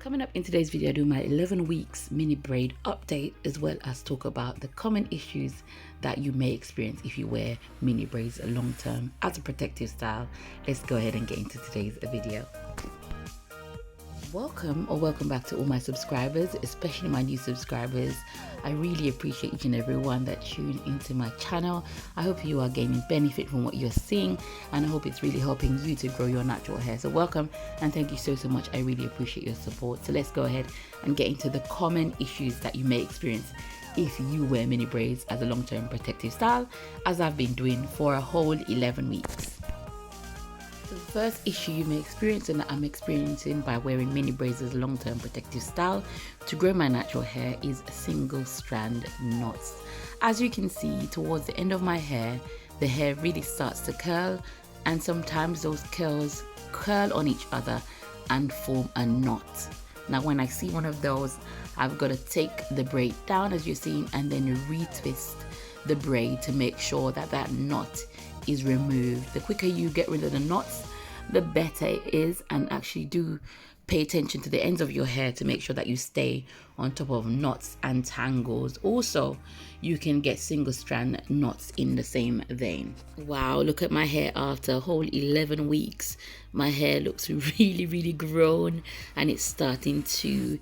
Coming up in today's video, I do my 11 weeks mini braid update, as well as talk about the common issues that you may experience if you wear mini braids long term as a protective style. Let's go ahead and get into today's video. Welcome back to all my subscribers, especially my new subscribers. I really appreciate each and every one that tune into my channel. I hope you are gaining benefit from what you're seeing, and I hope it's really helping you to grow your natural hair. So welcome and thank you so much. I really appreciate your support. So let's go ahead and get into the common issues that you may experience if you wear mini braids as a long-term protective style, as I've been doing for a whole 11 weeks. The first issue you may experience, and that I'm experiencing by wearing mini braids as a long-term protective style to grow my natural hair, is single strand knots. As you can see, towards the end of my hair, the hair really starts to curl, and sometimes those curls curl on each other and form a knot. Now when I see one of those, I've got to take the braid down, as you're seeing, and then retwist the braid to make sure that that knot is removed. The quicker you get rid of the knots, the better it is, and actually do pay attention to the ends of your hair to make sure that you stay on top of knots and tangles. Also, you can get single strand knots in the same vein. Wow, look at my hair after a whole 11 weeks. My hair looks really grown, and it's starting to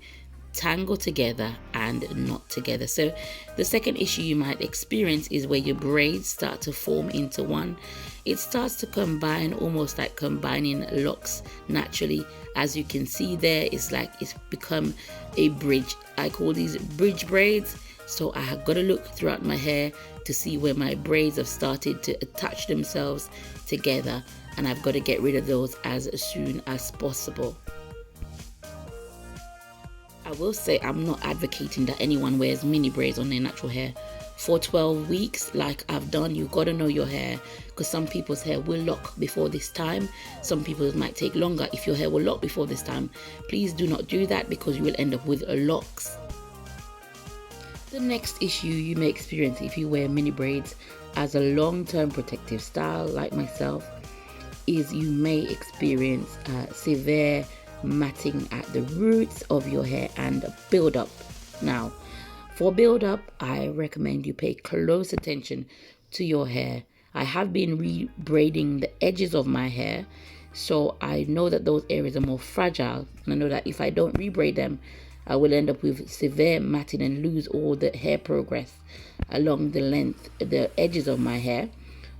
tangle together and knot together. So the second issue you might experience is where your braids start to form into one. It starts to combine, almost like combining locks naturally. As you can see there, it's like it's become a bridge. I call these bridge braids. So I have got to look throughout my hair to see where my braids have started to attach themselves together, and I've got to get rid of those as soon as possible. I will say I'm not advocating that anyone wears mini braids on their natural hair for 12 weeks like I've done. You've got to know your hair, because some people's hair will lock before this time. Some people's might take longer. If your hair will lock before this time, please do not do that, because you will end up with locks. The next issue you may experience if you wear mini braids as a long-term protective style like myself is you may experience severe matting at the roots of your hair and build up. Now, for build up, I recommend you pay close attention to your hair. I have been re-braiding the edges of my hair, so I know that those areas are more fragile, and I know that if I don't re-braid them, I will end up with severe matting and lose all the hair progress along the length, the edges of my hair.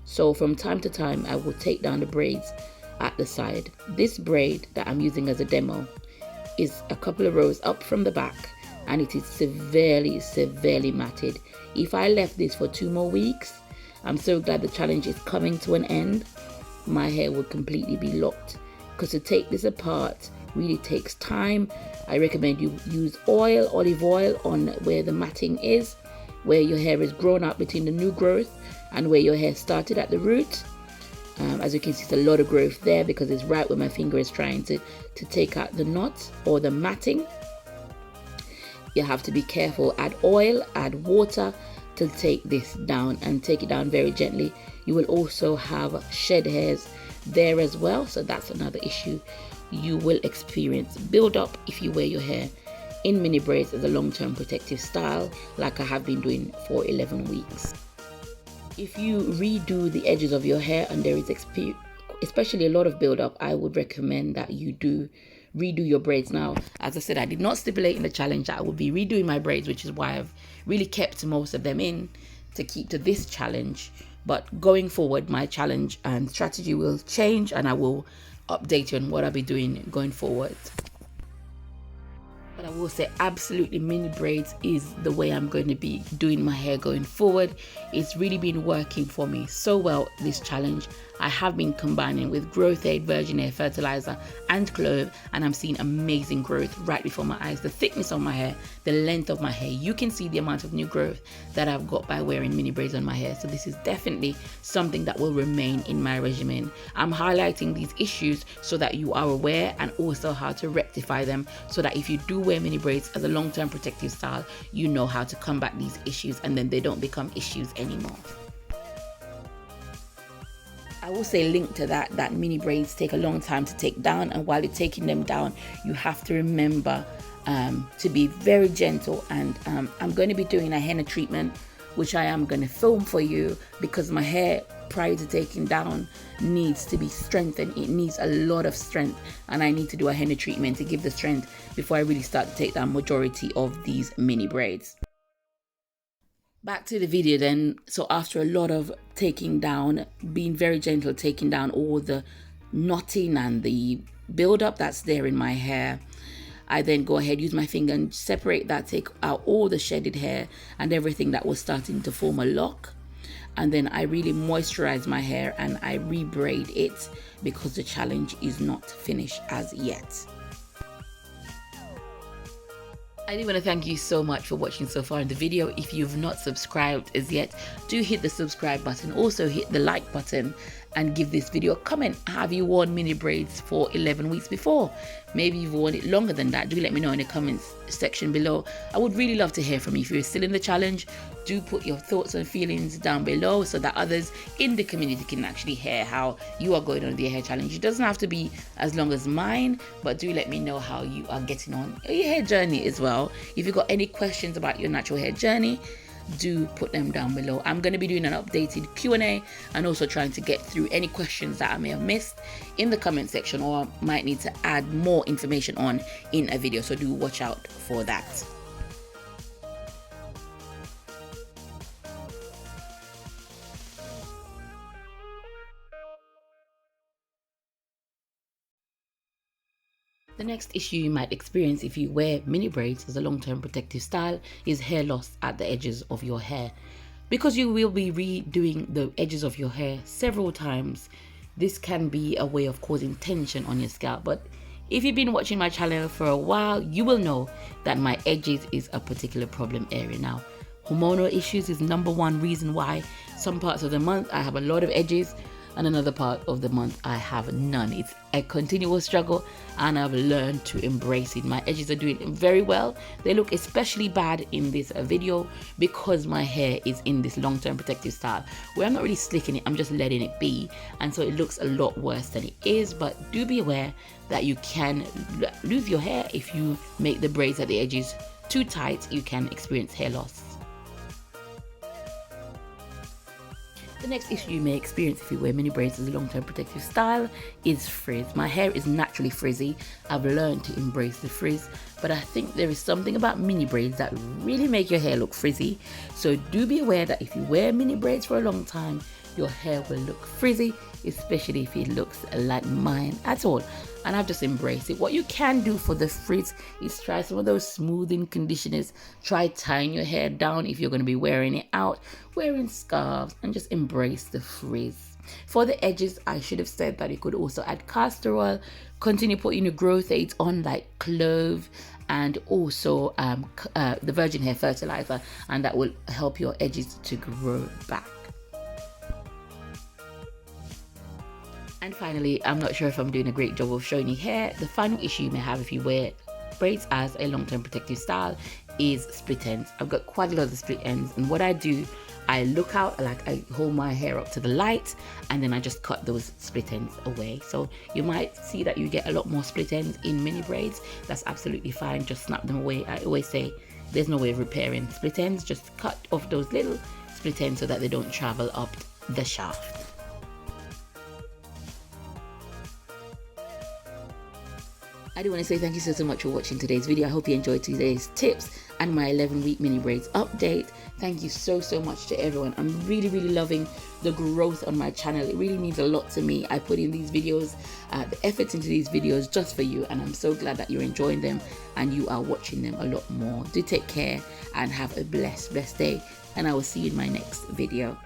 So from time to time, I will take down the braids at the side. This braid that I'm using as a demo is a couple of rows up from the back, and it is severely matted. If I left this for 2 more weeks, I'm so glad the challenge is coming to an end. My hair will completely be locked, because to take this apart really takes time. I recommend you use olive oil on where the matting is, where your hair is grown out between the new growth and where your hair started at the root. As you can see, it's a lot of growth there, because it's right where my finger is trying to take out the knot or the matting. You have to be careful. Add oil, add water to take this down, and take it down very gently. You will also have shed hairs there as well, so that's another issue you will experience. Build up if you wear your hair in mini braids as a long-term protective style like I have been doing for 11 weeks. If you redo the edges of your hair and there is especially a lot of build up, I would recommend that you do redo your braids. Now, as I said, I did not stipulate in the challenge that I would be redoing my braids, which is why I've really kept most of them in to keep to this challenge. But going forward, my challenge and strategy will change, and I will update you on what I'll be doing going forward. But I will say absolutely mini braids is the way I'm going to be doing my hair going forward. It's really been working for me so well, this challenge. I have been combining with growth aid, virgin hair fertilizer and clove, and I'm seeing amazing growth right before my eyes. The thickness of my hair, the length of my hair, you can see the amount of new growth that I've got by wearing mini braids on my hair. So this is definitely something that will remain in my regimen. I'm highlighting these issues so that you are aware, and also how to rectify them, so that if you do wear mini braids as a long-term protective style, you know how to combat these issues, and then they don't become issues anymore. I will say link to that mini braids take a long time to take down, and while you're taking them down, you have to remember to be very gentle. And I'm going to be doing a henna treatment, which I am going to film for you, because my hair prior to taking down needs to be strengthened. It needs a lot of strength, and I need to do a henna treatment to give the strength before I really start to take down majority of these mini braids. Back to the video then. So after a lot of taking down, being very gentle, taking down all the knotting and the buildup that's there in my hair, I then go ahead, use my finger and separate that, take out all the shedded hair and everything that was starting to form a lock. And then I really moisturize my hair and I rebraid it, because the challenge is not finished as yet. I do want to thank you so much for watching so far in the video. If you've not subscribed as yet, do hit the subscribe button. Also hit the like button and give this video a comment. Have you worn mini braids for 11 weeks before? Maybe you've worn it longer than that. Do let me know in the comments section below. I would really love to hear from you. If you're still in the challenge, do put your thoughts and feelings down below so that others in the community can actually hear how you are going on the hair challenge. It doesn't have to be as long as mine, but do let me know how you are getting on your hair journey as well. If you've got any questions about your natural hair journey, do put them down below. I'm going to be doing an updated Q&A and also trying to get through any questions that I may have missed in the comment section, or might need to add more information on in a video, so do watch out for that. The next issue you might experience if you wear mini braids as a long-term protective style is hair loss at the edges of your hair. Because you will be redoing the edges of your hair several times, this can be a way of causing tension on your scalp. But if you've been watching my channel for a while, you will know that my edges is a particular problem area now. Hormonal issues is #1 reason why some parts of the month I have a lot of edges, and another part of the month I have none. It's a continual struggle, and I've learned to embrace it. My edges are doing very well. They look especially bad in this video because my hair is in this long-term protective style where I'm not really slicking it, I'm just letting it be, and so it looks a lot worse than it is. But do be aware that you can lose your hair if you make the braids at the edges too tight. You can experience hair loss. The next issue you may experience if you wear mini braids as a long-term protective style is frizz. My hair is naturally frizzy. I've learned to embrace the frizz, but I think there is something about mini braids that really make your hair look frizzy. So do be aware that if you wear mini braids for a long time, your hair will look frizzy, especially if it looks like mine at all. And I've just embraced it. What you can do for the frizz is try some of those smoothing conditioners. Try tying your hair down if you're going to be wearing it out, wearing scarves, and just embrace the frizz. For the edges, I should have said that you could also add castor oil. Continue putting your growth aids on like clove and also the virgin hair fertilizer, and that will help your edges to grow back. And finally, I'm not sure if I'm doing a great job of showing you hair. The final issue you may have if you wear braids as a long-term protective style is split ends. I've got quite a lot of split ends, and what I do, I look out, like I hold my hair up to the light, and then I just cut those split ends away. So you might see that you get a lot more split ends in mini braids. That's absolutely fine. Just snap them away. I always say there's no way of repairing split ends. Just cut off those little split ends so that they don't travel up the shaft. I do want to say thank you so much for watching today's video. I hope you enjoyed today's tips and my 11-week mini braids update. Thank you so much to everyone. I'm really loving the growth on my channel. It really means a lot to me. I put in these videos, the effort into these videos just for you, and I'm so glad that you're enjoying them and you are watching them a lot more. Do take care and have a blessed day, and I will see you in my next video.